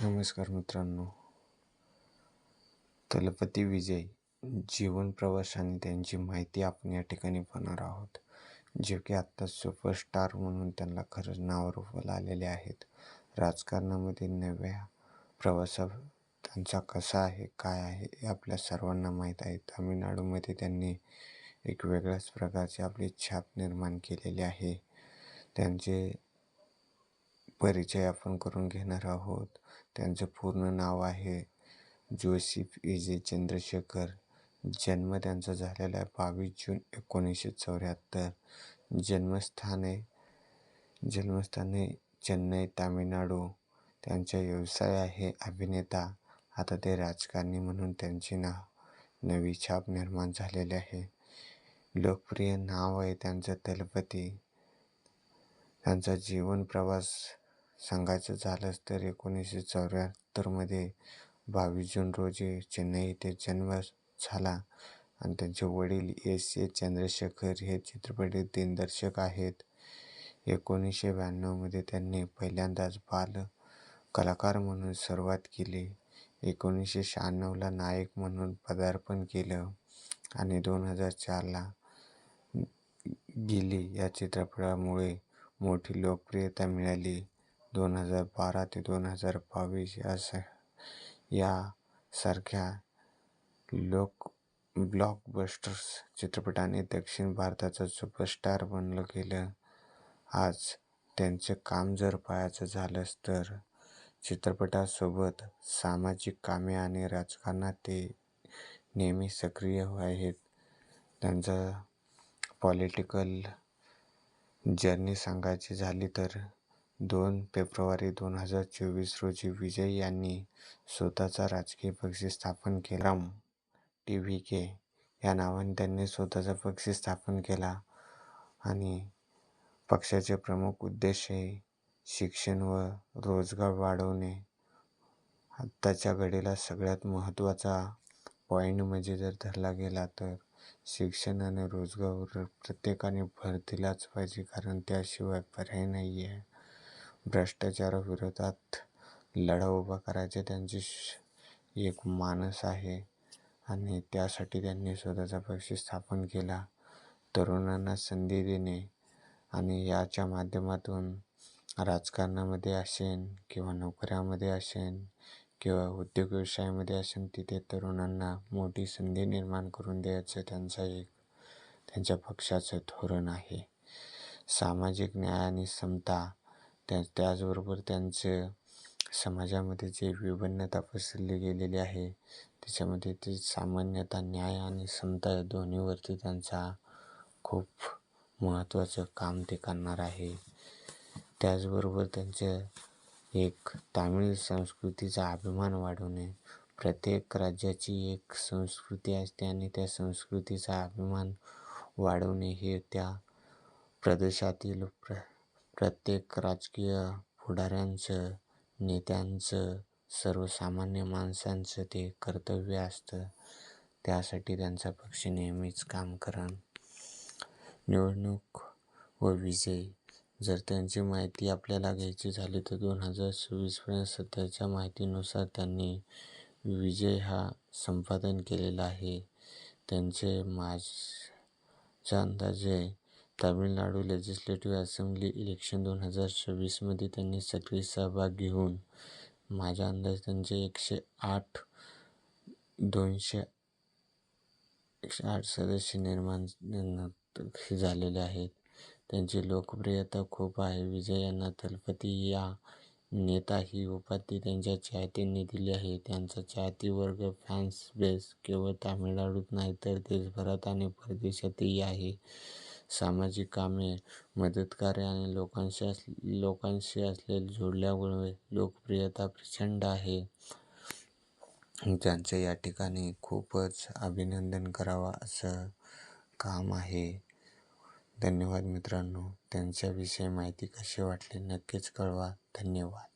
नमस्कार मित्रांनो. तलपती विजय जीवन प्रवास आणि त्यांची माहिती आपण या ठिकाणी पाहणार आहोत. जे की आत्ता सुपरस्टार म्हणून त्यांना खरंच नावारूपाला आलेले आहेत. राजकारणामध्ये नव्या प्रवासात त्यांचा कसा आहे, काय आहे हे आपल्या सर्वांना माहीत आहे. तामिळनाडूमध्ये त्यांनी एक वेगळ्याच प्रकारची आपली छाप निर्माण केलेली आहे. त्यांचे परिचय आपण करून घेणार आहोत. त्यांचं पूर्ण नाव आहे जोसेफ विजय चंद्रशेखर. जन्म त्यांचा झालेला आहे 22 जून 1974. जन्मस्थाने चेन्नई, तामिळनाडू. त्यांचा व्यवसाय आहे अभिनेता. आता ते राजकारणी म्हणून त्यांची नवी छाप निर्माण झालेली आहे. लोकप्रिय नाव आहे त्यांचं तलपती. त्यांचा जीवन प्रवास सांगायचं झालंच तर 1974मध्ये 22 जून रोजी चेन्नई येथे जन्म झाला आणि त्यांचे वडील ए चंद्रशेखर हे चित्रपट दिग्दर्शक आहेत. 1992मध्ये त्यांनी पहिल्यांदाच बाल कलाकार म्हणून सुरुवात केली. 1996ला नायक म्हणून पदार्पण केलं आणि 2004ला गिली या चित्रपटामुळे मोठी लोकप्रियता मिळाली. 2012 ते 2022 यासारख्या ब्लॉकबस्टर्स चित्रपटाने दक्षिण भारताचा सुपरस्टार बनलं गेलं. आज त्यांचं काम जर पाहायचं झालंच तर चित्रपटासोबत सामाजिक कामे आणि राजकारणात ते नेहमी सक्रिय आहेत. त्यांचा पॉलिटिकल जर्नी सांगायची झाली तर 2 फेब्रुवारी 2024 रोजी विजय यांनी स्वतःचा राजकीय पक्ष स्थापन केला. TVK या नावाने त्यांनी स्वतःचा पक्ष स्थापन केला आणि पक्षाचे प्रमुख उद्देश हे शिक्षण व रोजगार वाढवणे. आत्ताच्या घडीला सगळ्यात महत्त्वाचा पॉईंट म्हणजे जर धरला गेला तर शिक्षण आणि रोजगारावर प्रत्येकाने भर दिलाच पाहिजे, कारण त्याशिवाय पर्याय नाही आहे. भ्रष्टाचाराविरोधात लढा उभा करायचे त्यांचे एक मानस आहे आणि त्यासाठी त्यांनी स्वतःचा पक्ष स्थापन केला. तरुणांना संधी देणे आणि याच्या माध्यमातून राजकारणामध्ये असेल किंवा नोकऱ्यामध्ये असेल किंवा उद्योग व्यवसायामध्ये असेल तिथे तरुणांना मोठी संधी निर्माण करून द्यायचं त्यांच्या पक्षाचं धोरण आहे. सामाजिक न्याय आणि समता त्याचबरोबर त्यांचं समाजामध्ये जे विभिन्नता पसरली गेलेली आहे त्याच्यामध्ये ते सामान्यतः न्याय आणि समता या दोन्हीवरती त्यांचा खूप महत्त्वाचं काम ते करणार आहे. त्याचबरोबर त्यांचं एक तामिळ संस्कृतीचा अभिमान वाढवणे. प्रत्येक राज्याची एक संस्कृती असते आणि त्या संस्कृतीचा अभिमान वाढवणे हे त्या प्रदेशातील प्रत्येक राजकीय पुढाऱ्यांचं, नेत्यांचं, सर्वसामान्य माणसांचं ते कर्तव्य असतं. त्यासाठी त्यांचा पक्ष नेहमीच काम करेल. निवडणूक व विजय जर त्यांची माहिती आपल्याला घ्यायची झाली तर 2024पर्यंत सध्याच्या माहितीनुसार त्यांनी विजय हा संपादन केलेला आहे. त्यांचे माझ्या अंदाजे तामिळनाडू लेजिस्लेटिव्ह असेंब्ली इलेक्शन 2026मध्ये त्यांनी सक्रिय सहभाग घेऊन माझ्या अंदाजे त्यांचे 108 सदस्य निर्माण झालेले आहेत. त्यांची लोकप्रियता खूप आहे. विजय यांना तलपती या नेता ही उपाधी त्यांच्या चाहत्यांनी दिली आहे. त्यांचा चाहती वर्ग फॅन्स बेस केवळ तामिळनाडूत नाही तर देशभरात आणि परदेशातही आहे. सामाजिक कामे, मदतकार्य आणि लोकांशी असलेल्या जोडल्यामुळे लोकप्रियता प्रचंड आहे. त्यांचं या ठिकाणी खूपच अभिनंदन करावं असं काम आहे. धन्यवाद मित्रांनो. त्यांच्याविषयी माहिती कशी वाटली नक्कीच कळवा. धन्यवाद.